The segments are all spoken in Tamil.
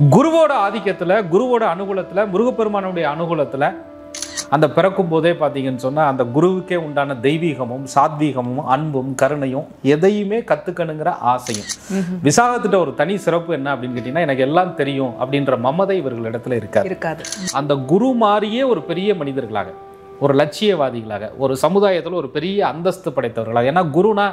குருவோட ஆதிக்கத்தில், குருவோட அனுகூலத்தில், முருகப்பெருமானுடைய அனுகூலத்தில் அந்த பிறக்கும் போதே பார்த்தீங்கன்னு சொன்னால் அந்த குருவுக்கே உண்டான தெய்வீகமும் சாத்வீகமும் அன்பும் கருணையும் எதையுமே கற்றுக்கணுங்கிற ஆசையும். விசாகத்திட்ட ஒரு தனி சிறப்பு என்ன அப்படின்னு கேட்டிங்கன்னா, எனக்கு எல்லாம் தெரியும் அப்படின்ற மமதை இவர்களிடத்துல இருக்காது. அந்த குரு மாதிரியே ஒரு பெரிய மனிதர்களாக, ஒரு லட்சியவாதிகளாக, ஒரு சமுதாயத்தில் ஒரு பெரிய அந்தஸ்து படைத்தவர்களாக. ஏன்னா குருனா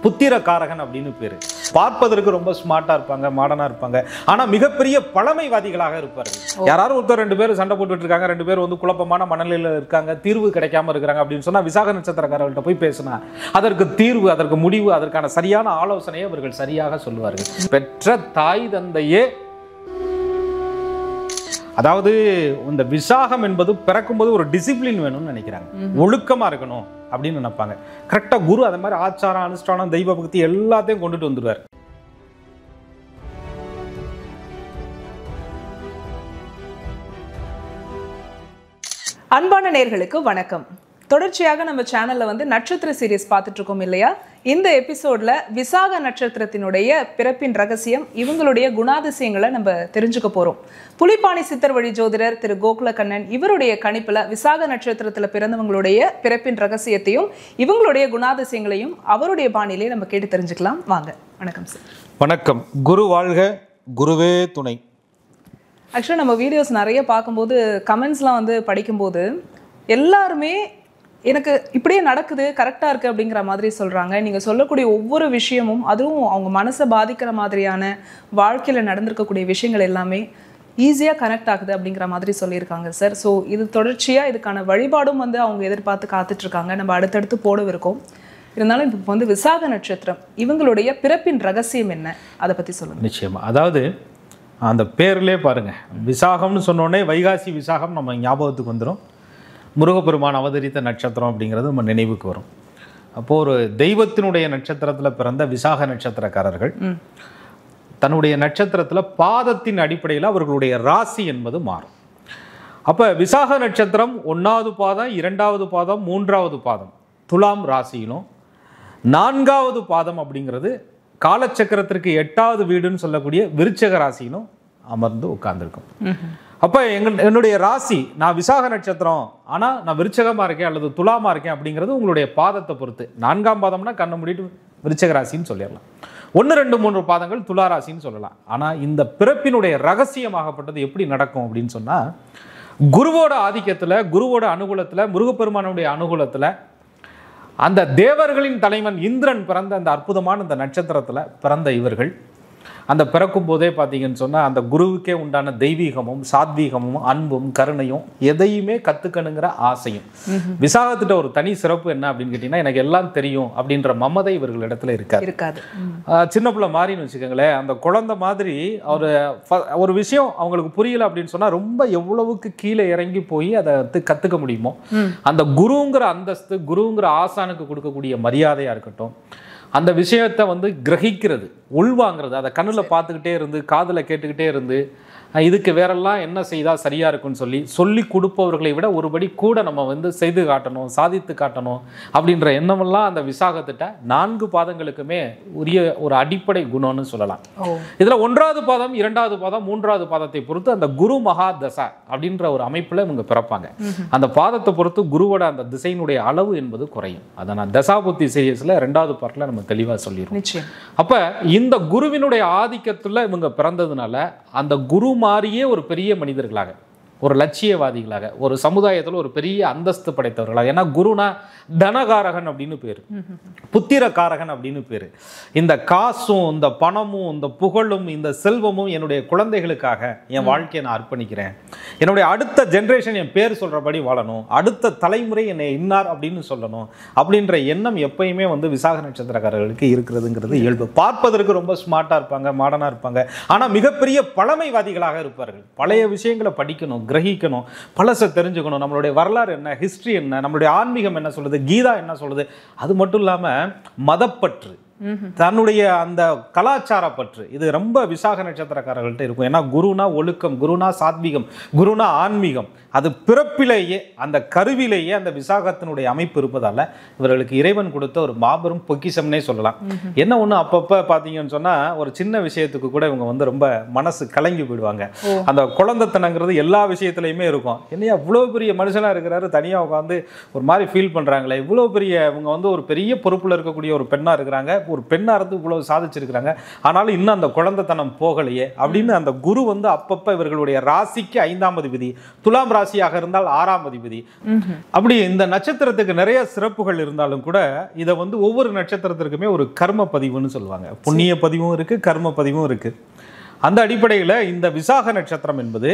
புத்திரகாரகன் அப்படின்னு பேரு. பார்ப்பதற்கு ரொம்ப ஸ்மார்ட்டா இருப்பாங்க, மாடர்னா இருப்பாங்க, ஆனா மிகப்பெரிய பழமைவாதிகளாக இருப்பார்கள். யாராவது ஒருத்தர் ரெண்டு பேர் சண்டை போட்டுட்டு இருக்காங்க, ரெண்டு பேர் வந்து குழப்பமான மனநிலையில இருக்காங்க, தீர்வு கிடைக்காம இருக்கிறாங்க அப்படின்னு சொன்னா விசாக நட்சத்திரக்காரர்கள்ட்ட போய் பேசினா அதற்கு தீர்வு, அதற்கு முடிவு, அதற்கான சரியான ஆலோசனையை அவர்கள் சரியாக சொல்லுவார்கள். பெற்ற தாய் தந்தையே, அதாவது இந்த விசாகம் என்பது பிறக்கும்போது ஒரு டிசிப்ளின் வேணும்னு நினைக்கிறாங்க, ஒழுக்கமா இருக்கணும் அப்படின்னு நினைப்பாங்க. கரெக்டா குரு அதே மாதிரி ஆச்சாரம், அனுஷ்டானம், தெய்வ பக்தி எல்லாத்தையும் கொண்டுட்டு வந்துடுவார். அன்பான நேயர்களுக்கு வணக்கம். தொடர்ச்சியாக நம்ம சேனல்ல வந்து நட்சத்திர சீரிஸ் பார்த்துட்டு இருக்கோம் இல்லையா? இந்த எபிசோட்ல விசாக நட்சத்திரத்தினுடைய பிறப்பின் ரகசியம், இவங்களுடைய குணாதிசயங்களை நம்ம தெரிஞ்சுக்க போறோம். புலிப்பாணி சித்தர் வழி ஜோதிடர் திரு கோகுலக்கண்ணன் இவருடைய கணிப்புல விசாக நட்சத்திரத்துல பிறந்தவங்களுடைய பிறப்பின் ரகசியத்தையும் இவங்களுடைய குணாதிசயங்களையும் அவருடைய பாணியிலே நம்ம கேட்டு தெரிஞ்சுக்கலாம். வாங்க. வணக்கம் சார். வணக்கம். குரு வாழ்க, குருவே துணை. ஆக்சுவலாக நம்ம வீடியோஸ் நிறைய பார்க்கும்போது கமெண்ட்ஸ்லாம் வந்து படிக்கும்போது எல்லாருமே எனக்கு இப்படியே நடக்குது, கரெக்டாக இருக்குது அப்படிங்கிற மாதிரி சொல்கிறாங்க. நீங்கள் சொல்லக்கூடிய ஒவ்வொரு விஷயமும், அதுவும் அவங்க மனசை பாதிக்கிற மாதிரியான வாழ்க்கையில் நடந்திருக்கக்கூடிய விஷயங்கள் எல்லாமே ஈஸியாக கனெக்ட் ஆகுது அப்படிங்கிற மாதிரி சொல்லியிருக்காங்க சார். ஸோ இது தொடர்ச்சியாக இதுக்கான வழிபாடும் வந்து அவங்க எதிர்பார்த்து காத்துட்ருக்காங்க. நம்ம அடுத்தடுத்து போடவிருக்கோம். இருந்தாலும் இப்போ வந்து விசாக நட்சத்திரம் இவங்களுடைய பிறப்பின் ரகசியம் என்ன, அதை பற்றி சொல்லுங்கள். நிச்சயமாக. அதாவது அந்த பேர்லேயே பாருங்கள், விசாகம்னு சொன்னோடனே வைகாசி விசாகம் நம்ம ஞாபகத்துக்கு வந்துடும். முருகப்பெருமான் அவதரித்த நட்சத்திரம் அப்படிங்கிறது நம்ம நினைவுக்கு வரும். அப்போது ஒரு தெய்வத்தினுடைய நட்சத்திரத்தில் பிறந்த விசாக நட்சத்திரக்காரர்கள் தன்னுடைய நட்சத்திரத்தில் பாதத்தின் அடிப்படையில் அவர்களுடைய ராசி என்பது மாறும். அப்போ விசாக நட்சத்திரம் 1வது பாதம், 2வது பாதம், 3வது பாதம் துலாம் ராசியிலும், 4வது பாதம் அப்படிங்கிறது காலச்சக்கரத்திற்கு 8வது வீடுன்னு சொல்லக்கூடிய விருச்சக ராசியிலும் அமர்ந்து உட்கார்ந்துருக்கும். அப்போ என்னுடைய ராசி, நான் விசாக நட்சத்திரம் ஆனால் நான் விருச்சகமாக இருக்கேன் அல்லது துலாமாக இருக்கேன் அப்படிங்கிறது உங்களுடைய பாதத்தை பொறுத்து. 4ஆம் பாதம்னா கண்ணை மூடிட்டு விருச்சக ராசின்னு சொல்லிடலாம். 1, 2, 3 பாதங்கள் துலா ராசின்னு சொல்லலாம். ஆனால் இந்த பிறப்பினுடைய ரகசியமாகப்பட்டது எப்படி நடக்கும் அப்படின்னு சொன்னால், குருவோட ஆதிக்கத்தில், குருவோட அனுகூலத்தில், முருகப்பெருமானுடைய அனுகூலத்தில் அந்த தேவர்களின் தலைவன் இந்திரன் பிறந்த அந்த அற்புதமான அந்த நட்சத்திரத்தில் பிறந்த இவர்கள் அந்த பிறக்கும் போதே பார்த்தீங்கன்னு சொன்னால் அந்த குருவுக்கே உண்டான தெய்வீகமும் சாத்வீகமும் அன்பும் கருணையும் எதையுமே கற்றுக்கணுங்கிற ஆசையும். விசாகத்திட்ட ஒரு தனி சிறப்பு என்ன அப்படின்னு கேட்டிங்கன்னா, எனக்கு எல்லாம் தெரியும் அப்படின்ற மமதை இவர்களிடத்துல இருக்காது. சின்ன பிள்ளை மாதிரின்னு வச்சுக்கோங்களேன். அந்த குழந்தை மாதிரி ஒரு விஷயம் அவங்களுக்கு புரியல அப்படின்னு சொன்னால் ரொம்ப எவ்வளவுக்கு கீழே இறங்கி போய் அதை கற்றுக்க முடியுமோ அந்த குருங்கிற அந்தஸ்து, குருங்கிற ஆசானுக்கு கொடுக்கக்கூடிய மரியாதையாக இருக்கட்டும், அந்த விஷயத்தை வந்து கிரகிக்கிறது, உள்வாங்கிறது, அதை கண்ணில் பார்த்துக்கிட்டே இருந்து காதில் கேட்டுக்கிட்டே இருந்து இதுக்கு வேறெல்லாம் என்ன செய்தால் சரியாக இருக்குன்னு சொல்லி கொடுப்பவர்களை விட ஒருபடி கூட நம்ம வந்து செய்து காட்டணும், சாதித்து காட்டணும் அப்படின்ற எண்ணமெல்லாம் அந்த விசாகத்திட்ட 4 பாதங்களுக்குமே உரிய ஒரு அடிப்படை குணம்னு சொல்லலாம். இதில் 1வது பாதம், 2வது பாதம், 3வது பாதத்தை பொறுத்து அந்த குரு மகா தசா அப்படின்ற ஒரு அமைப்பில் இவங்க பிறப்பாங்க. அந்த பாதத்தை பொறுத்து குருவோட அந்த திசையினுடைய அளவு என்பது குறையும். அதை நான் தசாபுத்தி சீரியஸில் 2வது பார்ட்டில் நம்ம தெளிவாக சொல்லிடுவோம். அப்போ இந்த குருவினுடைய ஆதிக்கத்தில் இவங்க பிறந்ததுனால அந்த குரு மாதிரியே ஒரு பெரிய மனிதர்களாக, ஒரு லட்சியவாதிகளாக, ஒரு சமுதாயத்தில் ஒரு பெரிய அந்தஸ்து படைத்தவர்களாக. ஏன்னா குருனா தனகாரகன் அப்படின்னு பேரு, புத்திரகாரகன் அப்படின்னு பேரு. இந்த காசும், இந்த பணமும், இந்த புகழும், இந்த செல்வமும் என்னுடைய குழந்தைகளுக்காக என் வாழ்க்கையை நான் அர்ப்பணிக்கிறேன். என்னுடைய அடுத்த ஜென்ரேஷன் என் பேர் சொல்றபடி வாழணும், அடுத்த தலைமுறை என்னை இன்னார் அப்படின்னு சொல்லணும் அப்படின்ற எண்ணம் எப்பயுமே வந்து விசாக நட்சத்திரக்காரர்களுக்கு இருக்கிறதுங்கிறது இயல்பு. பார்ப்பதற்கு ரொம்ப ஸ்மார்ட்டா இருப்பாங்க, மாடர்னா இருப்பாங்க, ஆனா மிகப்பெரிய பழமைவாதிகளாக இருப்பார்கள். பழைய விஷயங்களை படிக்கணும், கிரகிக்கணும், பழசை தெரிஞ்சுக்கணும், நம்மளுடைய வரலாறு என்ன, ஹிஸ்டரி என்ன, நம்மளுடைய ஆன்மீகம் என்ன சொல்லுது, கீதா என்ன சொல்லுது. அது மட்டும் இல்லாமல் மதப்பற்று, தன்னுடைய அந்த கலாச்சார பற்று, இது ரொம்ப விசாக நட்சத்திரக்காரர்கள்ட்ட இருக்கும். ஏன்னா குருனா ஒழுக்கம், குருனா சாத்வீகம், குருனா ஆன்மீகம். அது பிறப்பிலேயே அந்த கருவிலேயே அந்த விசாகத்தினுடைய அமைப்பு இருப்பதால இவர்களுக்கு இறைவன் கொடுத்த ஒரு மாபெரும் பொக்கிஷம்னே சொல்லலாம். என்ன ஒண்ணு, அப்பப்ப பாத்தீங்கன்னு சொன்னா ஒரு சின்ன விஷயத்துக்கு கூட இவங்க வந்து ரொம்ப மனசு கலங்கி போயிடுவாங்க. அந்த குழந்தைத்தனங்கிறது எல்லா விஷயத்திலையுமே இருக்கும். என்னையா இவ்வளவு பெரிய மனுஷனா இருக்கிறாரு, தனியா உட்காந்து ஒரு மாதிரி ஃபீல் பண்றாங்களே, இவ்வளவு பெரிய இவங்க வந்து ஒரு பெரிய பொறுப்புல இருக்கக்கூடிய ஒரு பெண்ணா இருக்கிறாங்க, ஒரு பெண்ணா இருந்து இவ்வளவு சாதிச்சிருக்கிறாங்க, ஆனாலும் இன்னும் அந்த குழந்தைத்தனம் போகலையே அப்படின்னு அந்த குரு வந்து அப்பப்ப இவர்களுடைய ராசிக்கு 5ஆம் அதிபதி, துலாம் ராசியாக இருந்தால் 6ஆம் அதிபதி. அப்படி இந்த நட்சத்திரத்துக்கு நிறைய சிறப்புகள் இருந்தாலும் கூட இதை வந்து ஒவ்வொரு நட்சத்திரத்திற்குமே ஒரு கர்ம பதிவுன்னு சொல்லுவாங்க. புண்ணிய பதிவும் இருக்கு, கர்ம பதிவும் இருக்கு. அந்த அடிப்படையில் இந்த விசாக நட்சத்திரம் என்பது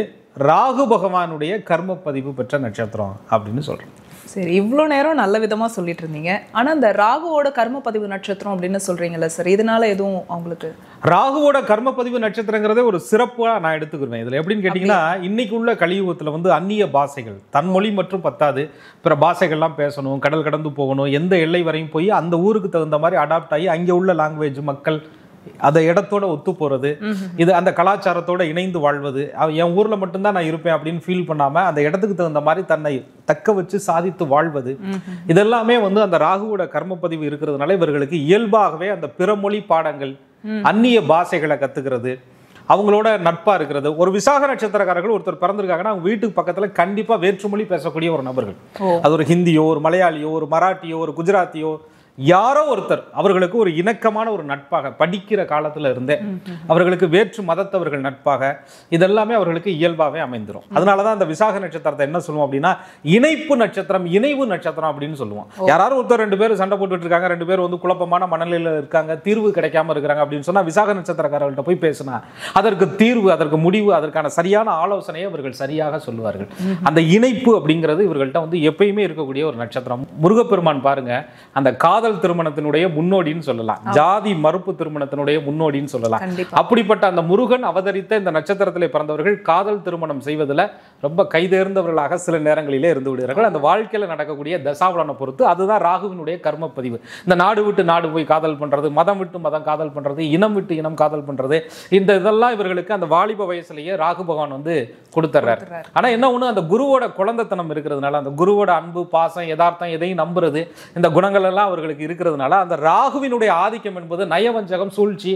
ராகு பகவானுடைய கர்ம பதிவு பெற்ற நட்சத்திரம் அப்படின்னு சொல்றோம். சரி, இவ்வளோ நேரம் நல்ல விதமா சொல்லிட்டு இருந்தீங்க. ஆனா இந்த ராகுவோட கர்ம பதிவு நட்சத்திரம் அப்படின்னு சொல்றீங்கல்ல சார், இதனால எதுவும் அவங்களுக்கு? ராகுவோட கர்ம பதிவு நட்சத்திரங்கிறதே ஒரு சிறப்பா நான் எடுத்துக்கிறேன். இதுல எப்படின்னு கேட்டீங்கன்னா, இன்னைக்கு உள்ள கலியுகத்துல வந்து அந்நிய பாஷைகள், தன் மொழி மற்றும் பத்தாது, பிற பாஷைகள்லாம் பேசணும், கடல் கடந்து போகணும், எந்த எல்லை வரையும் போய் அந்த ஊருக்கு தகுந்த மாதிரி அடாப்ட் ஆகி அங்கே உள்ள லாங்குவேஜ் மக்கள் அந்த இடத்தோட ஒத்து போறது, இது அந்த கலாச்சாரத்தோட இணைந்து வாழ்வது, என் ஊர்ல மட்டும்தான் நான் இருப்பேன் அப்படின்னு ஃபீல் பண்ணாம அந்த இடத்துக்கு தகுந்த மாதிரி தன்னை தக்க வச்சு சாதித்து வாழ்வது, இதெல்லாமே வந்து அந்த ராகுவோட கர்மப்பதிவு இருக்கிறதுனால இவர்களுக்கு இயல்பாகவே அந்த பிறமொழி பாடங்கள், அந்நிய பாஷைகளை கத்துக்கிறது, அவங்களோட நட்பா இருக்கிறது. ஒரு விசாக நட்சத்திரக்காரர்கள் ஒருத்தர் பிறந்திருக்காங்கன்னா அவங்க வீட்டுக்கு பக்கத்துல கண்டிப்பா வேற்றுமொழி பேசக்கூடிய ஒரு நபர்கள், அது ஒரு ஹிந்தியோ, ஒரு மலையாளியோ, ஒரு மராட்டியோ, ஒரு குஜராத்தியோ, யாரோ ஒருத்தர் அவர்களுக்கு ஒரு இணக்கமான ஒரு நட்பாக, படிக்கிற காலத்துல இருந்தே அவர்களுக்கு வேற்று மதத்தவர்கள் நட்பாக, இதெல்லாமே அவர்களுக்கு இயல்பாகவே அமைந்துரும். அதனாலதான் அந்த விசாக நட்சத்திரத்தை என்ன சொல்லுவோம் அப்படின்னா இணைப்பு நட்சத்திரம், இணைவு நட்சத்திரம் அப்படின்னு சொல்லுவோம். யாராவது ஒருத்தர் 2 பேர் சண்டை போட்டுட்டு இருக்காங்க, 2 பேர் வந்து குழப்பமான மனநிலையில இருக்காங்க, தீர்வு கிடைக்காம இருக்கிறாங்க அப்படின்னு சொன்னா விசாக நட்சத்திரக்காரர்கள்ட்ட போய் பேசினா அதற்கு தீர்வு, அதற்கு முடிவு, அதற்கான சரியான ஆலோசனையை அவர்கள் சரியாக சொல்லுவார்கள். அந்த இணைப்பு அப்படிங்கிறது இவர்கள்ட்ட வந்து எப்பயுமே இருக்கக்கூடிய ஒரு நட்சத்திரம். முருகப்பெருமான் பாருங்க, அந்த காதல் திருமணத்தினுடைய முன்னோடின்னு சொல்லலாம், ஜாதி மறுப்பு திருமணத்தினுடைய முன்னோடின்னு சொல்லலாம். அப்படிப்பட்ட அந்த முருகன் அவதரித்த இந்த நட்சத்திரத்திலே பிறந்தவர்கள் காதல் திருமணம் செய்வதில் ரொம்ப கைதேர்ந்தவர்களாக சில நேரங்களிலே இருந்து விடுகிறார்கள். அந்த வாழ்க்கையில நடக்கக்கூடிய தசாவளனை பொறுத்து அதுதான் ராகுவினுடைய கர்ம பதிவு. இந்த நாடு விட்டு நாடு போய் காதல் பண்றது, மதம் விட்டு மதம் காதல் பண்றது, இனம் விட்டு இனம் காதல் பண்றது, இந்த இதெல்லாம் இவர்களுக்கு அந்த வாலிப வயசுலயே ராகு பகவான் வந்து கொடுத்துறாரு. ஆனா என்ன ஒண்ணு, அந்த குருவோட குழந்தைத்தனம் இருக்கிறதுனால, அந்த குருவோட அன்பு, பாசம், யதார்த்தம், எதையும் நம்புறது, இந்த குணங்கள் எல்லாம் அவர்களுக்கு இருக்கிறதுனால அந்த ராகுவினுடைய ஆதிக்கம் என்பது நயவஞ்சகம், சூழ்ச்சி,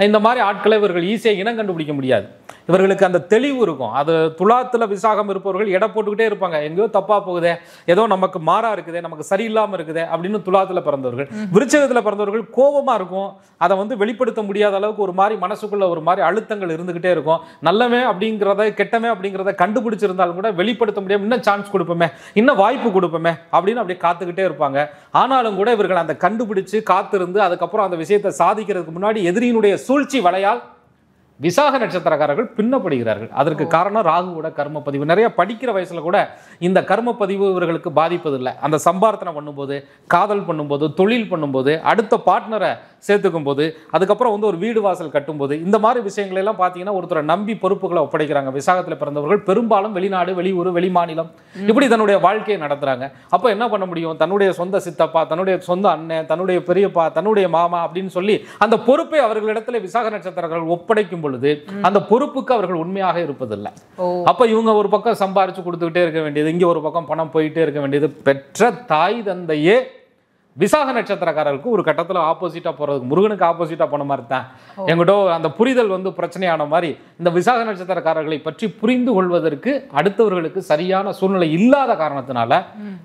இந்த மாதிரி ஆட்களை இவர்கள் ஈஸியா இனம் கண்டுபிடிக்க முடியாது. இவர்களுக்கு அந்த தெளிவு இருக்கும். அது துலாத்துல விசாகம் இருப்பவர்கள் எடை போட்டுக்கிட்டே இருப்பாங்க, எங்கேயோ தப்பா போகுதே, ஏதோ நமக்கு மாறா இருக்குதே, நமக்கு சரியில்லாம இருக்குதே அப்படின்னு துலாத்துல பிறந்தவர்கள். விருச்சிகத்துல பிறந்தவர்கள் கோபமா இருக்கும், அதை வந்து வெளிப்படுத்த முடியாத அளவுக்கு ஒரு மாதிரி மனசுக்குள்ள ஒரு மாதிரி அழுத்தங்கள் இருந்துகிட்டே இருக்கும். நல்லவே அப்படிங்கிறத, கெட்டமே அப்படிங்கிறத கண்டுபிடிச்சிருந்தாலும் கூட வெளிப்படுத்த முடியாம இன்னும் சான்ஸ் கொடுப்போமே, இன்னும் வாய்ப்பு கொடுப்போமே அப்படின்னு அப்படியே காத்துக்கிட்டே இருப்பாங்க. ஆனாலும் கூட இவர்கள் அந்த கண்டுபிடிச்சு காத்திருந்து அதுக்கப்புறம் அந்த விஷயத்தை சாதிக்கிறதுக்கு முன்னாடி எதிரியினுடைய சூழ்ச்சி வலையால் விசாக நட்சத்திரக்காரர்கள் பின்னப்படுகிறார்கள். அதற்கு காரணம் ராகுவோட கர்ம பதிவு. நிறைய படிக்கிற வயசுல கூட இந்த கர்ம பதிவு இவர்களுக்கு பாதிப்பதில்லை. அந்த சம்பார்த்தனை பண்ணும்போது, காதல் பண்ணும்போது, தொழில் பண்ணும்போது, அடுத்த பார்ட்னரை சேர்த்துக்கும் போது, அதுக்கப்புறம் வந்து ஒரு வீடு வாசல் கட்டும்போது, இந்த மாதிரி விஷயங்கள் எல்லாம் பார்த்தீங்கன்னா ஒருத்தரை நம்பி பொறுப்புகளை ஒப்படைக்கிறாங்க. விசாகத்தில் பிறந்தவர்கள் பெரும்பாலும் வெளிநாடு, வெளியூர், வெளிமாநிலம் இப்படி தன்னுடைய வாழ்க்கையை நடத்துறாங்க. அப்போ என்ன பண்ண முடியும், தன்னுடைய சொந்த சித்தப்பா, தன்னுடைய சொந்த அண்ணன், தன்னுடைய பெரியப்பா, தன்னுடைய மாமா அப்படின்னு சொல்லி அந்த பொறுப்பை அவர்களிடத்துல விசாக நட்சத்திரக்காரர்கள் ஒப்படைக்கும் பொழுது அந்த பொறுப்புக்கு அவர்கள் உண்மையாக இருப்பதில்லை. அப்ப இவங்க ஒரு பக்கம் சம்பாரிச்சு கொடுத்துக்கிட்டே இருக்க வேண்டியது, இங்க ஒரு பக்கம் பணம் போயிட்டே இருக்க வேண்டியது. பெற்ற தாய் தந்தையே விசாக நட்சத்திரக்காரருக்கு ஒரு கட்டத்தில் ஆப்போசிட்டா போறதுக்கு, முருகனுக்கு ஆப்போசிட்டா போன மாதிரி தான் எங்கிட்ட அந்த புரிதல் வந்து பிரச்சனையான மாதிரி இந்த விசாக நட்சத்திரக்காரர்களை பற்றி புரிந்து கொள்வதற்கு அடுத்தவர்களுக்கு சரியான சூழ்நிலை இல்லாத காரணத்தினால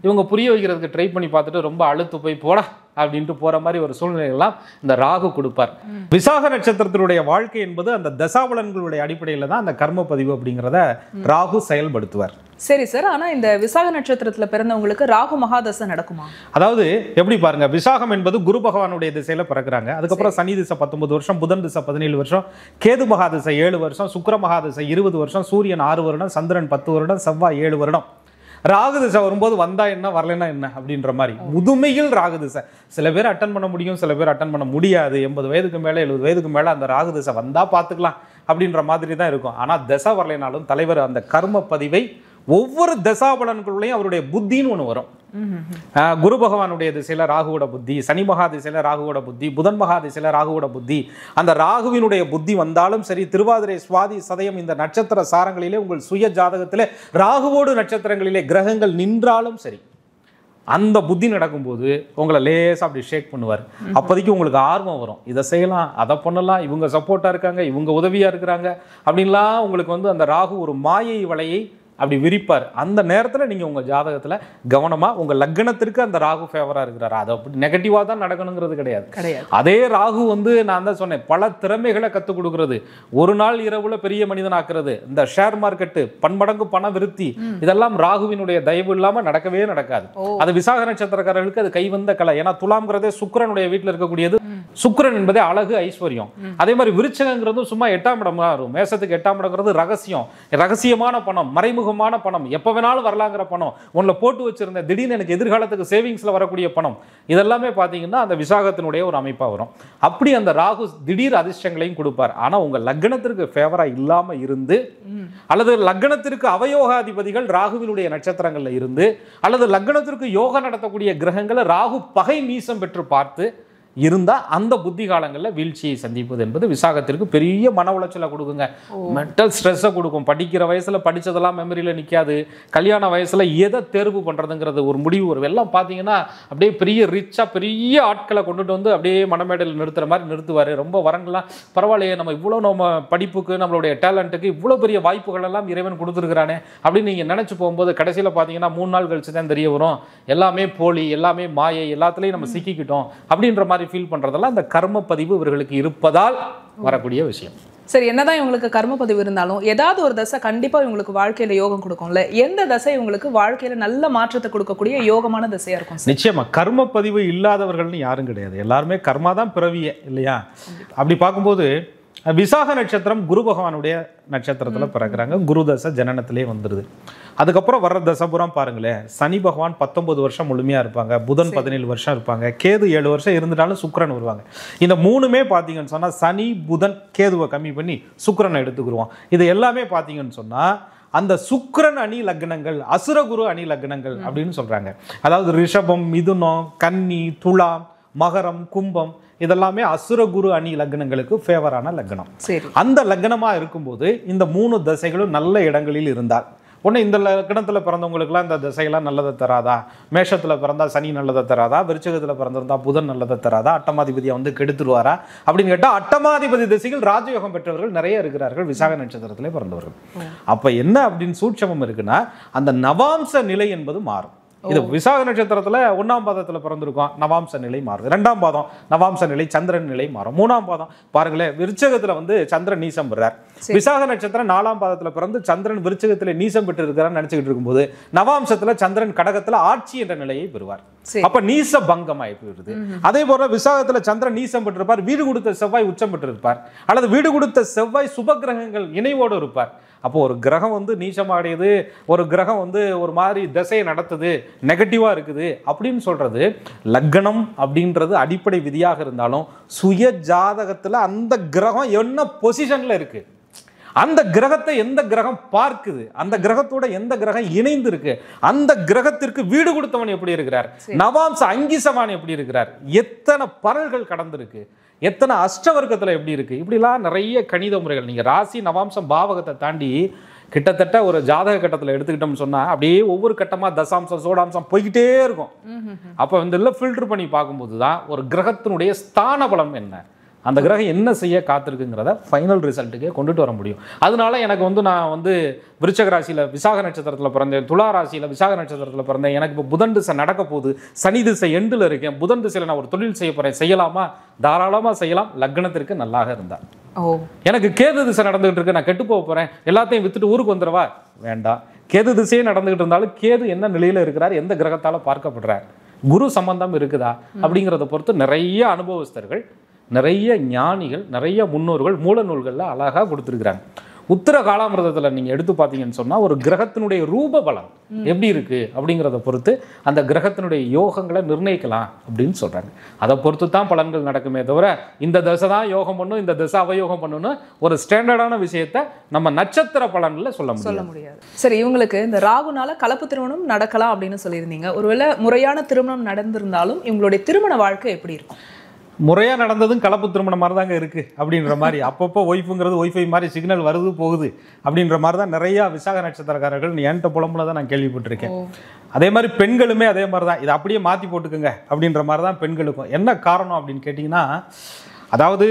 இவங்க புரிய வைக்கிறதுக்கு ட்ரை பண்ணி பார்த்துட்டு ரொம்ப அழுத்து போய் போட அப்படின்ட்டு போற மாதிரி ஒரு சூழ்நிலையெல்லாம் இந்த ராகு கொடுப்பார். விசாக நட்சத்திரத்தினுடைய வாழ்க்கை என்பது அந்த தசாவளன்களுடைய அடிப்படையில் தான் அந்த கர்ம பதிவு அப்படிங்கிறத ராகு செயல்படுத்துவார். சரி சார், ஆனா இந்த விசாக நட்சத்திரத்துல பிறந்தவங்களுக்கு ராகு மகாதசை நடக்குமா? அதாவது எப்படி பாருங்க, விசாகம் என்பது குரு பகவானுடைய திசையில பிறக்கிறாங்க. அதுக்கப்புறம் சனி திசை 19 வருஷம், புதன் திசை 17 வருஷம், கேது மகாதிசை 7 வருஷம், சுக்கிர மகாதிசை 20 வருஷம், சூரியன் 6 வருடம், சந்திரன் 10 வருடம், செவ்வாய் 7 வருடம். ராகு திசை வரும்போது வந்தா என்ன, வரலன்னா என்ன அப்படின்ற மாதிரி முதுமையில் ராகு திசை. சில பேர் அட்டன் பண்ண முடியும், சில பேர் அட்டன் பண்ண முடியாது. 80 வயதுக்கு மேல 70 வயதுக்கு மேல அந்த ராகு திசை வந்தா பார்த்துக்கலாம் அப்படின்ற மாதிரி தான் இருக்கும். ஆனா திசை வரலைனாலும் தலைவர் அந்த கர்ம பதிவை ஒவ்வொரு தசாபலன்களுடையும் அவருடைய புத்தின்னு ஒன்று வரும். குரு பகவானுடைய திசையில ராகுவோட புத்தி, சனி மகா திசையில ராகுவோட புத்தி, புதன் மகா திசையில ராகுவோட புத்தி. அந்த ராகுவினுடைய புத்தி வந்தாலும் சரி, திருவாதிரை, சுவாதி, சதயம் இந்த நட்சத்திர சாரங்களிலே உங்கள் சுய ஜாதகத்திலே ராகுவோடு நட்சத்திரங்களிலே கிரகங்கள் நின்றாலும் சரி, அந்த புத்தி நடக்கும்போது உங்களை லேசாக அப்படி ஷேக் பண்ணுவார். அப்போதைக்கு உங்களுக்கு ஆர்வம் வரும், இதை செய்யலாம், அதை பண்ணலாம், இவங்க சப்போர்ட்டாக இருக்காங்க, இவங்க உதவியாக இருக்கிறாங்க அப்படின்லாம் உங்களுக்கு வந்து அந்த ராகு ஒரு மாயை வலையை அப்படி விரிப்பார். அந்த நேரத்தில் நீங்கள் உங்கள் ஜாதகத்தில் கவனமாக உங்கள் லக்னத்திற்கு அந்த ராகு ஃபேவராக இருக்கிறார். அது அப்படி நெகட்டிவாக தான் நடக்கணுங்கிறது கிடையாது. அதே ராகு வந்து நான் தான் சொன்னேன், பல திறமைகளை கற்றுக் கொடுக்கறது, ஒரு நாள் இரவுல பெரிய மனிதன் ஆக்குறது, இந்த ஷேர் மார்க்கெட்டு, பன்மடங்கு பண விருத்தி, இதெல்லாம் ராகுவினுடைய தயவு இல்லாமல் நடக்கவே நடக்காது. அது விசாக நட்சத்திரக்காரர்களுக்கு அது கைவந்த கலை. ஏன்னா துலாம்ங்கிறதே சுக்கிரனுடைய வீட்டில் இருக்கக்கூடியது. சுக்கிரன் என்பதே அழகு, ஐஸ்வர்யம். அதே மாதிரி விருச்சகங்கிறதும் சும்மா 8ஆம் இடம் வரும். மேசத்துக்கு 8ஆம் இடங்கிறது ரகசியம், ரகசியமான பணம், மறைமுகமான பணம், எப்ப வேணாலும் வரலாங்கிற பணம், உன்னை போட்டு வச்சிருந்த திடீர்னு எனக்கு எதிர்காலத்துக்கு சேவிங்ஸ்ல வரக்கூடிய பணம், இதெல்லாமே பாத்தீங்கன்னா அந்த விசாகத்தினுடைய ஒரு அமைப்பா வரும். அப்படி அந்த ராகு திடீர் அதிர்ஷ்டங்களையும் கொடுப்பார். ஆனா உங்க லக்னத்திற்கு ஃபேவரா இல்லாம இருந்து, அல்லது லக்னத்திற்கு அவயோகாதிபதிகள் ராகுவினுடைய நட்சத்திரங்கள்ல இருந்து, அல்லது லக்னத்திற்கு யோகம் நடத்தக்கூடிய கிரகங்களை ராகு பகை நீசம் பெற்று பார்த்து இருந்தால் அந்த புத்தி காலங்களில் வீழ்ச்சியை சந்திப்பது என்பது விசாகத்திற்கு பெரிய மன உளைச்சலை கொடுக்குங்க. மென்டல் ஸ்ட்ரெஸ்ஸை கொடுக்கும். படிக்கிற வயசில் படித்ததெல்லாம் மெமரியில் நிற்காது. கல்யாண வயசில் எதை தேர்வு பண்ணுறதுங்கிறது ஒரு முடிவு வரும். எல்லாம் பார்த்தீங்கன்னா அப்படியே பெரிய ரிச்சாக பெரிய ஆட்களை கொண்டுட்டு வந்து அப்படியே மனமேடையில் நிறுத்துகிற மாதிரி நிறுத்துவார். ரொம்ப வரங்கள்லாம் பரவாயில்லையே, நம்ம படிப்புக்கு நம்மளுடைய டேலண்ட்டுக்கு இவ்வளோ பெரிய வாய்ப்புகள் எல்லாம் இறைவன் கொடுத்துருக்கிறானே அப்படின்னு நீங்கள் நினச்சி போகும்போது கடைசியில் பார்த்தீங்கன்னா 3 நாள் கழிச்சு தான் தெரிய வரும், எல்லாமே போலி, எல்லாமே மாயை, எல்லாத்துலேயும் நம்ம சிக்கிக்கிட்டோம் அப்படின்ற மாதிரி ஃபீல் பண்றதெல்லாம் அந்த கர்ம பதிவு இவர்களுக்கு இருப்பதால் வரக்கூடிய விஷயம். சரி, என்னதான் இவங்களுக்கு கர்ம பதிவு இருந்தாலும் ஏதாவது ஒரு தசை கண்டிப்பா இவங்களுக்கு வாழ்க்கையில யோகம் கொடுக்கும்ல. எந்த தசை இவங்களுக்கு வாழ்க்கையில நல்ல மாற்றத்தை கொடுக்கக்கூடிய யோகமான தசையா இருக்கும்? நிச்சயமா கர்ம பதிவு இல்லாதவர்கள்னு யாரும் கிடையாது. எல்லாருமே கர்மா தான் பிறவியே இல்லையா? அப்படி பார்க்கும்போது விசாக நட்சத்திரம் குரு பகவானுடைய நட்சத்திரத்தில் பிறக்கிறாங்க. குரு தசை ஜனனத்திலே வந்துடுது. அதுக்கப்புறம் வர்ற தசபுரம் பாருங்களேன், சனி பகவான் 19 வருஷம் முழுமையாக இருப்பாங்க, புதன் 17 வருஷம் இருப்பாங்க, கேது 7 வருஷம் இருந்துட்டாலும் சுக்கிரன் வருவாங்க. இந்த மூணுமே பார்த்தீங்கன்னு சொன்னால் சனி புதன் கேதுவை கம்மி பண்ணி சுக்கிரனை எடுத்துக்கிடுவோம். இது எல்லாமே பார்த்தீங்கன்னு சொன்னால் அந்த சுக்கிரன் அணி லக்னங்கள், அசுரகுரு அணி லக்னங்கள் அப்படின்னு சொல்கிறாங்க. அதாவது ரிஷபம், மிதுனம், கன்னி, துலாம், மகரம், கும்பம் இதெல்லாமே அசுரகுரு அணி லக்னங்களுக்கு ஃபேவரான லக்னம். அந்த லக்னமாக இருக்கும்போது இந்த 3 தசைகளும் நல்ல இடங்களில் இருந்தால், ஒன்று இந்த லக்னத்தில் பிறந்தவங்களுக்குலாம் இந்த திசையெல்லாம் நல்லதை தராதா? மேஷத்தில் பிறந்தா சனி நல்லதை தராதா? விருச்சிகத்தில் பிறந்திருந்தா புதன் நல்லதை தராதா? அட்டமாதிபதியை வந்து கெடுத்துருவாரா அப்படின்னு கேட்டால், அட்டமாதிபதி திசைகள் ராஜயோகம் பெற்றவர்கள் நிறைய இருக்கிறார்கள் விசாக நட்சத்திரத்திலே பிறந்தவர்கள். அப்போ என்ன அப்படின்னு சூட்சமம் இருக்குன்னா, அந்த நவாம்ச நிலை என்பது மாறும். இது விசாக நட்சத்திரத்துல 1ஆம் பாதத்துல பிறந்திருக்கும், நவாம்ச நிலை மாறுது. 2ஆம் பாதம் நவாம்ச நிலை, சந்திரன் நிலை மாறும். 3ஆம் பாதம் பாருங்களேன், விருச்சகத்துல வந்து சந்திரன் நீசம் பெறார். விசாக நட்சத்திரம் 4ஆம் பாதத்துல பிறந்து சந்திரன் விருச்சகத்துல நீசம் பெற்று இருக்கிறான்னு நினைச்சுக்கிட்டு இருக்கும்போது நவாம்சத்துல சந்திரன் கடகத்துல ஆட்சி என்ற நிலையை பெறுவார். அப்ப நீச பங்கம் ஆயிடுது. அதே போல விசாகத்துல சந்திரன் நீசம் பெற்றிருப்பார், வீடு கொடுத்த செவ்வாய் உச்சம் பெற்றிருப்பார், அல்லது வீடு கொடுத்த செவ்வாய் சுப கிரகங்கள் இணைவோடு இருப்பார். அப்போ ஒரு கிரகம் வந்து நீச்சமடையுது, ஒரு கிரகம் வந்து ஒரு மாதிரி திசையை நடத்துது, நெகட்டிவா இருக்குது அப்படின்னு சொல்றது லக்னம் அப்படின்றது அடிப்படை விதியாக இருந்தாலும், சுய ஜாதகத்துல அந்த கிரகம் என்ன பொசிஷன்ல இருக்கு, அந்த கிரகத்தை எந்த கிரகம் பார்க்குது, அந்த கிரகத்தோட எந்த கிரகம் இணைந்து இருக்கு, அந்த கிரகத்திற்கு வீடு கொடுத்தவன் எப்படி இருக்கிறார், நவாம்ச அங்கிசவான் எப்படி இருக்கிறார், எத்தனை பரல்கள் கடந்திருக்கு, எத்தனை அஷ்டவர்க்கத்தில் எப்படி இருக்கு, இப்படிலாம் நிறைய கணித முறைகள். நீங்க ராசி நவாம்சம் பாவகத்தை தாண்டி கிட்டத்தட்ட ஒரு ஜாதக கட்டத்தில் எடுத்துக்கிட்டோம்னு சொன்னா அப்படியே ஒவ்வொரு கட்டமா தசாம்சம் சோடாம்சம் போய்கிட்டே இருக்கும். அப்போ இந்த ஃபில்டர் பண்ணி பார்க்கும்போது தான் ஒரு கிரகத்தினுடைய ஸ்தான பலம் என்ன, அந்த கிரகம் என்ன செய்ய காத்திருக்குங்கிறத ஃபைனல் ரிசல்ட்டுக்கே கொண்டுட்டு வர முடியும். அதனால எனக்கு வந்து நான் வந்து விருச்சக ராசியில் விசாக நட்சத்திரத்தில் பிறந்தேன், துலா ராசியில் விசாக நட்சத்திரத்தில் பிறந்தேன், எனக்கு இப்போ புதன் திசை நடக்க போகுது, சனி திசை எண்டில் இருக்கேன், புதன் திசையில் நான் ஒரு தொழில் செய்ய போகிறேன், செய்யலாமா? தாராளமாக செய்யலாம், லக்னத்திற்கு நல்லாக இருந்தால். எனக்கு கேது திசை நடந்துகிட்டு இருக்கு, நான் கெட்டு போக போகிறேன், எல்லாத்தையும் வித்துட்டு ஊருக்கு வந்துடுவா? வேண்டாம். கேது திசையே நடந்துகிட்டு இருந்தாலும் கேது என்ன நிலையில் இருக்கிறார், எந்த கிரகத்தால் பார்க்கப்படுறார், குரு சம்பந்தம் இருக்குதா அப்படிங்கிறத பொறுத்து நிறைய அனுபவஸ்தர்கள், நிறைய ஞானிகள், நிறைய முன்னோர்கள் மூல நூல்களில் அழகாக கொடுத்துருக்குறாங்க. உத்தர காலாமிரதத்தில் நீங்கள் எடுத்து பார்த்தீங்கன்னு சொன்னால் ஒரு கிரகத்தினுடைய ரூப பலம் எப்படி இருக்குது அப்படிங்கிறத பொறுத்து அந்த கிரகத்தினுடைய யோகங்களை நிர்ணயிக்கலாம் அப்படின்னு சொல்கிறாங்க. அதை பொறுத்து தான் பலன்கள் நடக்குமே தவிர இந்த தசை தான் யோகம் பண்ணும், இந்த தசை அவயோகம் பண்ணணும்னு ஒரு ஸ்டாண்டர்டான விஷயத்தை நம்ம நட்சத்திர பலன்களில் சொல்ல முடியாது. சரி, இவங்களுக்கு இந்த ராகுனால கலப்பு திருமணம் நடக்கலாம் அப்படின்னு சொல்லியிருந்தீங்க. ஒருவேளை முறையான திருமணம் நடந்திருந்தாலும் இவங்களுடைய திருமண வாழ்க்கை எப்படி இருக்கும்? முறையாக நடந்ததும் கலப்பு திருமணம் மாதிரி தாங்க இருக்குது அப்படின்ற மாதிரி அப்பப்போ ஒய்ஃபுங்கிறது ஒய்ஃபை மாதிரி சிக்னல் வருது போகுது அப்படின்ற மாதிரி தான் நிறையா விசாக நட்சத்திரக்காரர்கள் என்கிட்ட புலம்புல தான் நான் கேள்விப்பட்டிருக்கேன். அதே மாதிரி பெண்களுமே அதே மாதிரி தான், இதை அப்படியே மாற்றி போட்டுக்குங்க அப்படின்ற மாதிரி தான் பெண்களுக்கும். என்ன காரணம் அப்படின்னு கேட்டிங்கன்னா, அதாவது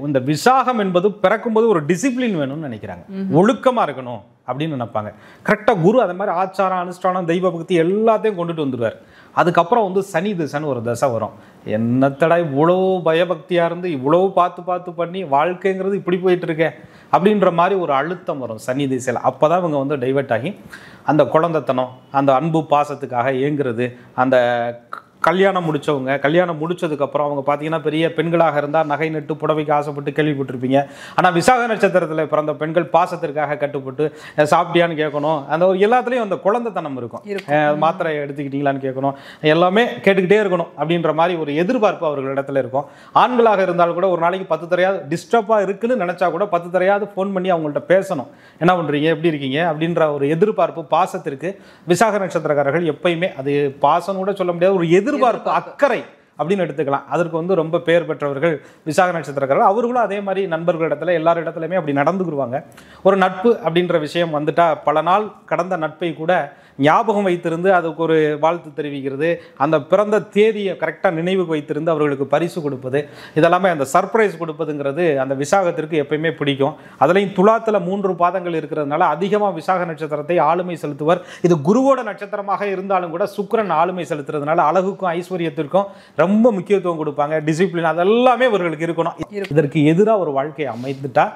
இந்த விசாகம் என்பது பிறக்கும்போது ஒரு டிசிப்ளின் வேணும்னு நினைக்கிறாங்க, ஒழுக்கமாக இருக்கணும் அப்படின்னு நினைப்பாங்க. கரெக்டாக குரு அதே மாதிரி ஆச்சாரம் அனுஷ்டானம் தெய்வ பக்தி எல்லாத்தையும் கொண்டுட்டு வந்துடுவார். அதுக்கப்புறம் வந்து சனி திசைன்னு ஒரு தசை வரும். என்னத்தடா இவ்வளோ பயபக்தியாக இருந்து இவ்வளோ பார்த்து பண்ணி வாழ்க்கைங்கிறது இப்படி போயிட்டு இருக்கேன் அப்படின்ற மாதிரி ஒரு அழுத்தம் வரும் சனி திசையில். அப்போ தான் இவங்க வந்து டைவெர்ட் ஆகி அந்த குழந்தைத்தனம், அந்த அன்பு பாசத்துக்காக ஏங்குறது, அந்த கல்யாணம் முடித்தவங்க கல்யாணம் முடிச்சதுக்கப்புறம் அவங்க பார்த்தீங்கன்னா பெரிய பெண்களாக இருந்தால் நகை நட்டு புடவைக்கு ஆசைப்பட்டு கேள்விப்பட்டிருப்பீங்க. ஆனால் விசாக நட்சத்திரத்தில் பிறந்த பெண்கள் பாசத்திற்காக கட்டுப்பட்டு சாப்பிட்டியான்னு கேட்கணும், அந்த ஒரு எல்லாத்துலேயும் அந்த குழந்தைத்தனம் இருக்கும். மாத்திரை எடுத்துக்கிட்டீங்களான்னு கேட்கணும், எல்லாமே கேட்டுக்கிட்டே இருக்கணும் அப்படின்ற மாதிரி ஒரு எதிர்பார்ப்பு அவர்களிடத்துல இருக்கும். ஆண்களாக இருந்தாலும் கூட ஒரு நாளைக்கு 10 தரையாவது டிஸ்டர்பாக இருக்குன்னு நினச்சா கூட 10 தரையாவது ஃபோன் பண்ணி அவங்கள்ட்ட பேசணும், என்ன பண்ணுறீங்க எப்படி இருக்கீங்க அப்படின்ற ஒரு எதிர்பார்ப்பு பாசத்திற்கு விசாக நட்சத்திரக்காரர்கள் எப்பயுமே, அது பாசம் கூட சொல்ல முடியாது, ஒரு எதிர்பார்ப்பு அக்கறை அப்படின்னு எடுத்துக்கலாம். அதற்கு வந்து ரொம்ப பெயர் பெற்றவர்கள் விசாக நட்சத்திரக்காரர்கள். அவர்களும் அதே மாதிரி நண்பர்களிடத்துல எல்லார் இடத்துலையுமே அப்படி நடந்துக்குருவாங்க. ஒரு நட்பு அப்படின்ற விஷயம் வந்துட்டா பல நாள் கடந்த நட்பை கூட ஞாபகம் வைத்திருந்து அதுக்கு ஒரு வாழ்த்து தெரிவிக்கிறது, அந்த பிறந்த தேதியை கரெக்டாக நினைவுக்கு வைத்திருந்து அவர்களுக்கு பரிசு கொடுப்பது, இதெல்லாமே அந்த சர்ப்ரைஸ் கொடுப்பதுங்கிறது அந்த விசாகத்திற்கு எப்பயுமே பிடிக்கும். அதுலேயும் துலாத்தில் 3 பாதங்கள் இருக்கிறதுனால அதிகமாக விசாக நட்சத்திரத்தை ஆளுமை செலுத்துவர். இது குருவோட நட்சத்திரமாக இருந்தாலும் கூட சுக்கிரன் ஆளுமை செலுத்துறதுனால அழகுக்கும் ஐஸ்வர்யத்திற்கும் ரொம்ப முக்கியத்துவம் கொடுப்பாங்க. டிசிப்ளின் அதெல்லாமே இவர்களுக்கு இருக்கணும். இதற்கு எதிராக ஒரு வாழ்க்கையை அமைந்துட்டா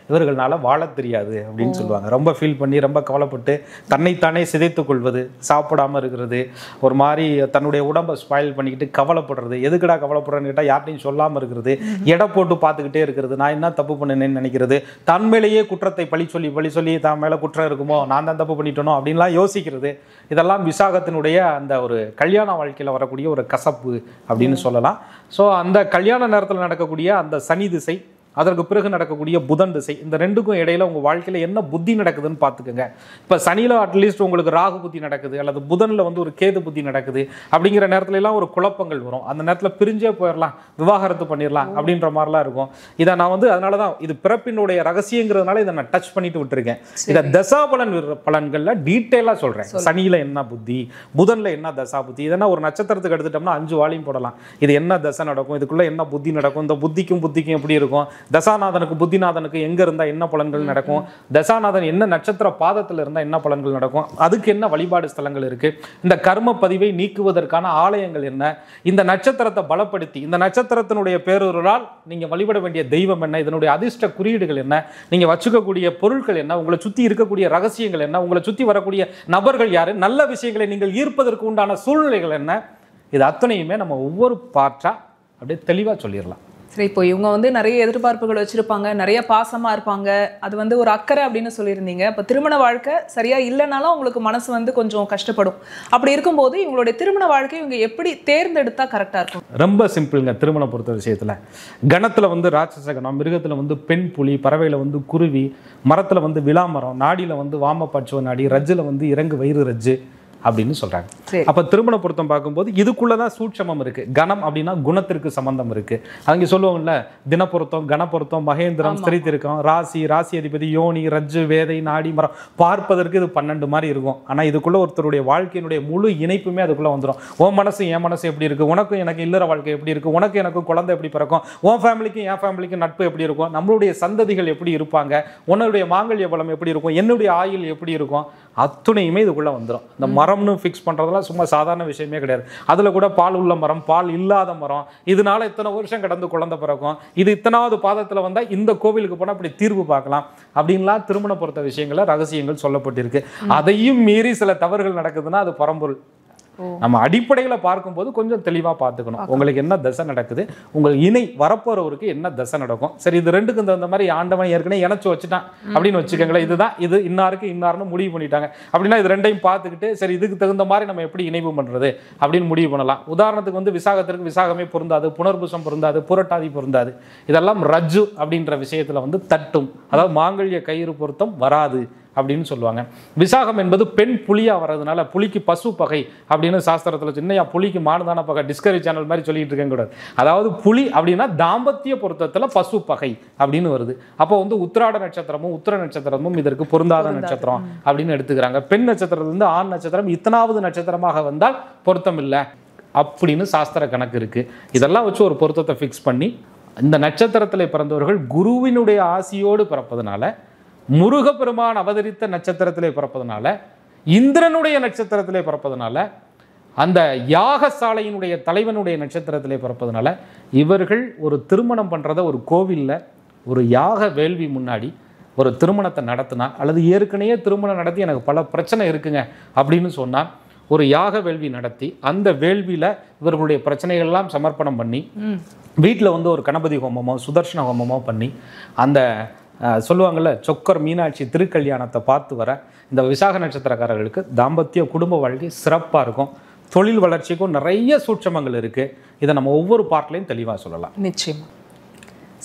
இவர்களால் வாழ தெரியாது அப்படின்னு சொல்லுவாங்க. ரொம்ப ஃபீல் பண்ணி ரொம்ப கவலைப்பட்டு தன்னைத்தானே சிதைத்துக் கொள்வது, சாப்பிடாமல் இருக்கிறது, ஒரு மாதிரி தன்னுடைய உடம்பை ஸ்பாயில் பண்ணிக்கிட்டு கவலைப்படுறது, எதுக்கடா கவலைப்படுறேன்னு கேட்டால் யார்ட்டையும் சொல்லாமல் இருக்கிறது, எடை போட்டு பார்த்துக்கிட்டே இருக்கிறது, நான் என்ன தப்பு பண்ணினேன்னு நினைக்கிறது, தன் மேலேயே குற்றத்தை பழி சொல்லி தான் மேலே குற்றம் இருக்குமோ, நான் தான் தப்பு பண்ணிட்டனோ அப்படின்லாம் யோசிக்கிறது, இதெல்லாம் விசாகத்தினுடைய அந்த ஒரு கல்யாண வாழ்க்கையில் வரக்கூடிய ஒரு கசப்பு அப்படின்னு சொல்லலாம். ஸோ அந்த கல்யாண நேரத்தில் நடக்கக்கூடிய அந்த சனி திசை, அதற்கு பிறகு நடக்கக்கூடிய புதன் திசை, இந்த ரெண்டுக்கும் இடையில உங்கள் வாழ்க்கையில் என்ன புத்தி நடக்குதுன்னு பார்த்துக்கோங்க. இப்போ சனியில் அட்லீஸ்ட் உங்களுக்கு ராகு புத்தி நடக்குது அல்லது புதனில் வந்து ஒரு கேது புத்தி நடக்குது அப்படிங்கிற நேரத்துல எல்லாம் ஒரு குழப்பங்கள் வரும். அந்த நேரத்தில் பிரிஞ்சே போயிடலாம், விவாகரத்து பண்ணிடலாம் அப்படின்ற மாதிரிலாம் இருக்கும். இதை நான் வந்து அதனால தான் இது பிறப்பினுடைய ரகசியங்கிறதுனால இதை நான் டச் பண்ணிட்டு விட்டுருக்கேன். இதை தசாபலன் பலன்களில் டீட்டெயிலாக சொல்கிறேன். சனியில் என்ன புத்தி, புதனில் என்ன தசா புத்தி, இதெல்லாம் ஒரு நட்சத்திரத்துக்கு எடுத்துட்டோம்னா 5 வாலியும் போடலாம். இது என்ன தசை நடக்கும், இதுக்குள்ளே என்ன புத்தி நடக்கும், இந்த புத்திக்கும் எப்படி இருக்கும், தசாநாதனுக்கு புத்திநாதனுக்கு எங்க இருந்தா என்ன பலன்கள் நடக்கும், தசாநாதன் என்ன நட்சத்திர பாதத்தில் இருந்தா என்ன பலன்கள் நடக்கும், அதுக்கு என்ன வழிபாடு ஸ்தலங்கள் இருக்கு, இந்த கர்ம பதிவை நீக்குவதற்கான ஆலயங்கள் என்ன, இந்த நட்சத்திரத்தை பலப்படுத்தி இந்த நட்சத்திரத்தினுடைய பேரொருளால் நீங்க வழிபட வேண்டிய தெய்வம் என்ன, இதனுடைய அதிர்ஷ்ட குறியீடுகள் என்ன, நீங்க வச்சுக்கக்கூடிய பொருட்கள் என்ன, உங்களை சுத்தி இருக்கக்கூடிய ரகசியங்கள் என்ன, உங்களை சுத்தி வரக்கூடிய நபர்கள் யாரு, நல்ல விஷயங்களை நீங்கள் ஈர்ப்பதற்கு உண்டான சூழ்நிலைகள் என்ன, இது அத்தனையுமே நம்ம ஒவ்வொரு பார்ட்டா அப்படியே தெளிவா சொல்லிடலாம். சரி, இப்போ இவங்க வந்து நிறைய எதிர்பார்ப்புகள் வச்சிருப்பாங்க, நிறைய பாசமா இருப்பாங்க, அது வந்து ஒரு அக்கறை அப்படின்னு சொல்லியிருந்தீங்க. இப்போ திருமண வாழ்க்கை சரியா இல்லைனாலும் அவங்களுக்கு மனசு வந்து கொஞ்சம் கஷ்டப்படும். அப்படி இருக்கும்போது இவங்களுடைய திருமண வாழ்க்கை இவங்க எப்படி தேர்ந்தெடுத்தா கரெக்டா இருக்கும்? ரொம்ப சிம்பிளுங்க. திருமணம் பொறுத்த விஷயத்துல கணத்துல வந்து ராட்சச கணம், மிருகத்துல வந்து பெண் புலி, பறவையில வந்து குருவி, மரத்துல வந்து விளாமரம், நாடியில வந்து வாமப்பட்சுவ நாடி, ரஜ்ஜுல வந்து இறங்கு வயிறு ரஜ்ஜு அப்படின்னு சொல்றாங்க. அப்ப திருமண பொருத்தம் பார்க்கும்போது இதுக்குள்ளதான் சூட்சமம் இருக்கு. கணம் அப்படின்னா குணத்திற்கு சம்பந்தம் இருக்கு. அங்கே சொல்லுவாங்கல்ல, தினப்பொருத்தம், கணப்பொருத்தம், மகேந்திரம், ஸ்திரீ திருக்கம், ராசி அதிபதி, யோனி, ரஜ்ஜு, வேதை, நாடி, மரம், பார்ப்பதற்கு இது 12 மாதிரி இருக்கும். ஆனா இதுக்குள்ள ஒருத்தருடைய வாழ்க்கையினுடைய முழு இணைப்புமே அதுக்குள்ள வந்துடும். உன் மனசு என் மனசு எப்படி இருக்கு, உனக்கும் எனக்கு இல்லற வாழ்க்கை எப்படி இருக்கு, உனக்கு எனக்கு குழந்தை எப்படி பிறக்கும், உன் ஃபேமிலிக்கும் என் ஃபேமிலிக்கும் நட்பு எப்படி இருக்கும், நம்மளுடைய சந்ததிகள் எப்படி இருப்பாங்க, உன்னுடைய மாங்கல்ய பலம் எப்படி இருக்கும், என்னுடைய ஆயுள் எப்படி இருக்கும், அத்துணையுமே இதுக்குள்ள வந்துடும். இந்த மரம்னு ஃபிக்ஸ் பண்றதெல்லாம் சும்மா சாதாரண விஷயமே கிடையாது. அதுல கூட பால் உள்ள மரம், பால் இல்லாத மரம், இதனால இத்தனை வருஷம் கடந்து குழந்தை பிறக்கும், இது இத்தனாவது பாதத்துல வந்தா இந்த கோவிலுக்கு போனா அப்படி தீர்வு பார்க்கலாம் அப்படின்லாம் திருமண பொறுத்த விஷயங்கள ரகசியங்கள் சொல்லப்பட்டிருக்கு. அதையும் மீறி சில தவறுகள் நடக்குதுன்னா அது பரம்பொருள். நம்ம அடிப்படையில் பார்க்கும்போது கொஞ்சம் தெளிவாக பார்த்துக்கணும். உங்களுக்கு என்ன தசை நடக்குது, உங்கள் இணை வரப்போறவருக்கு என்ன தசை நடக்கும். சரி, இது ரெண்டுக்கும் தகுந்த மாதிரி ஆண்டவன் ஏற்கனவே இணைச்சு வச்சுட்டான் அப்படின்னு வச்சுக்கோங்களேன். இதுதான் இது இன்னாருக்கு இன்னார்னு முடிவு பண்ணிட்டாங்க அப்படின்னா இது ரெண்டையும் பார்த்துக்கிட்டு சரி இதுக்கு தகுந்த மாதிரி நம்ம எப்படி இணைவு பண்ணுறது அப்படின்னு முடிவு பண்ணலாம். உதாரணத்துக்கு வந்து விசாகத்திற்கு விசாகமே பொருந்தாது, புனர்பூசம் பொருந்தாது, புரட்டாதி பொருந்தாது. இதெல்லாம் ரஜ்ஜு அப்படின்ற விஷயத்தில் வந்து தட்டும், அதாவது மாங்கல்ய கயிறு பொருத்தம் வராது அப்படின்னு சொல்லுவாங்க. விசாகம் என்பது பெண் புலியா வர்றதுனால புலிக்கு பசு பகை அப்படின்னு சாஸ்திரத்தில் சின்னையா புலிக்கு மானுதான பகை டிஸ்கவரி சேனல் மாதிரி சொல்லிட்டு இருக்கேன் கூடாது. அதாவது புலி அப்படின்னா தாம்பத்திய பொருத்தத்தில் பசு பகை அப்படின்னு வருது. அப்போ வந்து உத்திராட நட்சத்திரமும் உத்திர நட்சத்திரமும் இதற்கு பொருந்தாத நட்சத்திரம் அப்படின்னு எடுத்துக்கிறாங்க. பெண் நட்சத்திரத்திலிருந்து ஆண் நட்சத்திரம் இத்தனாவது நட்சத்திரமாக வந்தால் பொருத்தம் இல்லை அப்படின்னு சாஸ்திர கணக்கு இருக்கு. இதெல்லாம் வச்சு ஒரு பொருத்தத்தை ஃபிக்ஸ் பண்ணி இந்த நட்சத்திரத்தில் பிறந்தவர்கள் குருவினுடைய ஆசியோடு பிறப்பதனால, முருகப்பெருமான் அவதரித்த நட்சத்திரத்திலே பிறப்பதனால, இந்திரனுடைய நட்சத்திரத்திலே பிறப்பதனால, அந்த யாகசாலையினுடைய தலைவனுடைய நட்சத்திரத்திலே பிறப்பதனால இவர்கள் ஒரு திருமணம் பண்ணுறத ஒரு கோவிலில் ஒரு யாக வேள்வி முன்னாடி ஒரு திருமணத்தை நடத்தினா, அல்லது ஏற்கனவே திருமணம் நடத்தி எனக்கு பல பிரச்சனை இருக்குங்க அப்படின்னு சொன்னால் ஒரு யாக வேள்வி நடத்தி அந்த வேள்வியில் இவர்களுடைய பிரச்சனைகள் எல்லாம் சமர்ப்பணம் பண்ணி வீட்டில் வந்து ஒரு கணபதி ஹோமமோ சுதர்ஷன ஹோமமோ பண்ணி அந்த சொல்லுவாங்கள்ல சொக்கர் மீனாட்சி திருக்கல்யாணத்தை பார்த்து வர இந்த விசாக நட்சத்திரக்காரர்களுக்கு தாம்பத்திய குடும்ப வாழ்க்கை சிறப்பாக இருக்கும். தொழில் வளர்ச்சிக்கும் நிறைய சூட்சமங்கள் இருக்குது. இதை நம்ம ஒவ்வொரு பார்ட்லையும் தெளிவாக சொல்லலாம். நிச்சயமா.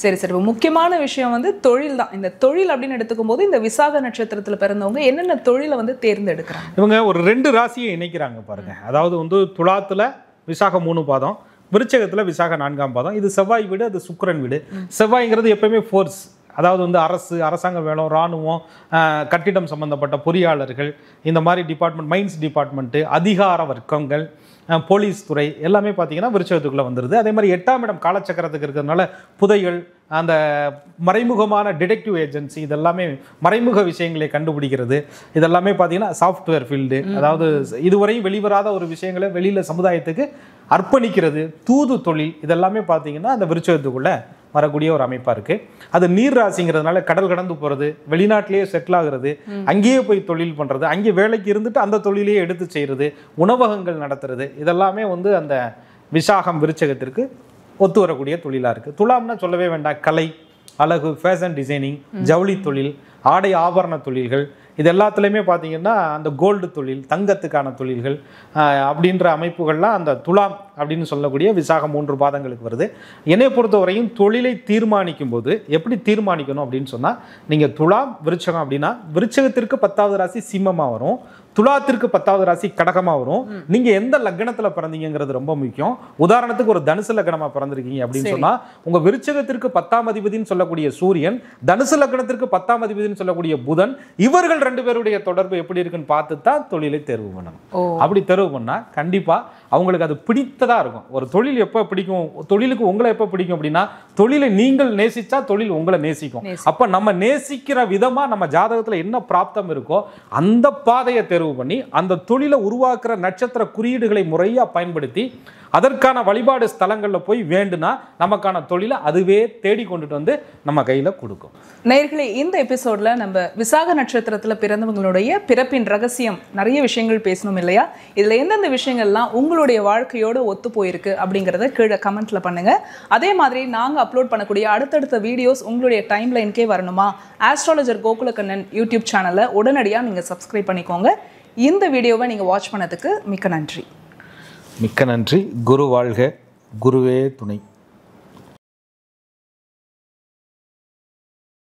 சரி சரி, இப்போ முக்கியமான விஷயம் வந்து தொழில் தான். இந்த தொழில் அப்படின்னு எடுத்துக்கும் போது இந்த விசாக நட்சத்திரத்தில் பிறந்தவங்க என்னென்ன தொழிலை வந்து தேர்ந்தெடுக்கிறாங்க? இவங்க ஒரு 2 ராசியை இணைக்கிறாங்க பாருங்க. அதாவது வந்து துலாத்தில் விசாக 3 பாதம், விருச்சகத்தில் விசாக 4ஆம் பாதம். இது செவ்வாய் வீடு, அது சுக்கிரன் வீடு. செவ்வாய்ங்கிறது எப்பயுமே ஃபோர்ஸ், அதாவது வந்து அரசாங்க வேலை, இராணுவம், கட்டிடம் சம்பந்தப்பட்ட பொறியாளர்கள், இந்த மாதிரி டிபார்ட்மெண்ட், மைன்ஸ் டிபார்ட்மெண்ட்டு, அதிகார வர்க்கங்கள், போலீஸ் துறை எல்லாமே பார்த்தீங்கன்னா விருச்சகத்துக்குள்ளே வந்துடுது. அதே மாதிரி 8ஆம் இடம் காலச்சக்கரத்துக்கு இருக்கிறதுனால புதையல், அந்த மறைமுகமான டிடெக்டிவ் ஏஜென்சி, இதெல்லாமே மறைமுக விஷயங்களை கண்டுபிடிக்கிறது, இதெல்லாமே பார்த்தீங்கன்னா சாஃப்ட்வேர் ஃபீல்டு, அதாவது இதுவரையும் வெளிவராத ஒரு விஷயங்களை வெளியில் சமுதாயத்துக்கு அர்ப்பணிக்கிறது, தூது தொழில், இதெல்லாமே பார்த்தீங்கன்னா அந்த விருச்சகத்துக்குள்ளே வரக்கூடிய ஒரு அமைப்பாக இருக்குது. அது நீர் ராசிங்கிறதுனால கடல் கடந்து போகிறது, வெளிநாட்டிலேயே செட்டில் ஆகிறது, அங்கேயே போய் தொழில் பண்ணுறது, அங்கே வேலைக்கு இருந்துட்டு அந்த தொழிலையே எடுத்து செய்கிறது, உணவகங்கள் நடத்துறது, இதெல்லாமே வந்து அந்த விசாகம் விருச்சகத்திற்கு ஒத்து வரக்கூடிய தொழிலாக இருக்குது. துலாம்னா சொல்லவே வேண்டாம், கலை, அழகு, ஃபேஷன் டிசைனிங், ஜவுளி தொழில், ஆடை ஆபரண தொழில்கள், இது எல்லாத்துலேயுமே பார்த்தீங்கன்னா அந்த கோல்டு தொழில், தங்கத்துக்கான தொழில்கள் அப்படின்ற அமைப்புகள்லாம் அந்த துலாம் அப்படின்னு சொல்லக்கூடிய விசாகம் 3 பாதங்களுக்கு வருது. என்னை பொறுத்தவரையும் தொழிலை தீர்மானிக்கும் போது எப்படி தீர்மானிக்கணும் அப்படின்னு சொன்னால், நீங்கள் துலாம் விருச்சகம் அப்படின்னா விருச்சகத்திற்கு 10வது ராசி சிம்மமாக வரும், துலாத்திற்கு 10வது ராசி கடகமாக வரும். நீங்கள் எந்த லக்னத்தில் பிறந்தீங்கிறது ரொம்ப முக்கியம். உதாரணத்துக்கு ஒரு தனுசு லக்னமாக பிறந்திருக்கீங்க அப்படின்னு சொன்னால் உங்கள் விருச்சகத்திற்கு 10ஆம் அதிபதினு சொல்லக்கூடிய சூரியன், தனுசு லக்னத்திற்கு 10ஆம் அதிபதினு சொல்லக்கூடிய புதன், இவர்கள் 2 பேருடைய தொடர்பு எப்படி இருக்குன்னு பார்த்து தான் தொழிலை தேர்வு பண்ணணும். அப்படி தேர்வு பண்ணால் கண்டிப்பாக அவங்களுக்கு அது பிடித்ததாக இருக்கும். ஒரு தொழில் எப்போ பிடிக்கும், தொழிலுக்கு உங்களை எப்போ பிடிக்கும் அப்படின்னா, தொழிலை நீங்கள் நேசித்தா தொழில் உங்களை நேசிக்கும். அப்போ நம்ம நேசிக்கிற விதமாக நம்ம ஜாதகத்தில் என்ன பிராப்தம் இருக்கோ அந்த பாதையை தேர்வு பண்ணி அந்த தொழிலை உருவாக்குற நட்சத்திர குறியீடுகளை முறையாக பயன்படுத்தி அதற்கான வழிபாடு ஸ்தலங்களில் போய் வேண்டுனா நமக்கான தொழிலை அதுவே தேடி கொண்டுட்டு வந்து நம்ம கையில் கொடுக்கும். நேயர்களே, இந்த எபிசோட்ல நம்ம விசாக நட்சத்திரத்தில் பிறந்தவங்களுடைய பிறப்பின் ரகசியம் நிறைய விஷயங்கள் பேசணும் இல்லையா? இதில் எந்தெந்த விஷயங்கள்லாம் உங்களுடைய வாழ்க்கையோடு ஒத்து போயிருக்கு அப்படிங்கிறத கீழே கமெண்ட்ல பண்ணுங்க. அதே மாதிரி நாங்கள் அப்லோட் பண்ணக்கூடிய அடுத்தடுத்த வீடியோஸ் உங்களுடைய டைம் லைனுக்கே வரணுமா? ஆஸ்ட்ராலஜர் கோகுலக்கண்ணன் யூடியூப் சேனலை உடனடியாக நீங்கள் சப்ஸ்கிரைப் பண்ணிக்கோங்க. இந்த வீடியோவை நீங்கள் வாட்ச் பண்ணதுக்கு மிக்க நன்றி. மிக்க நன்றி. குரு வாழ்க, குருவே துணை.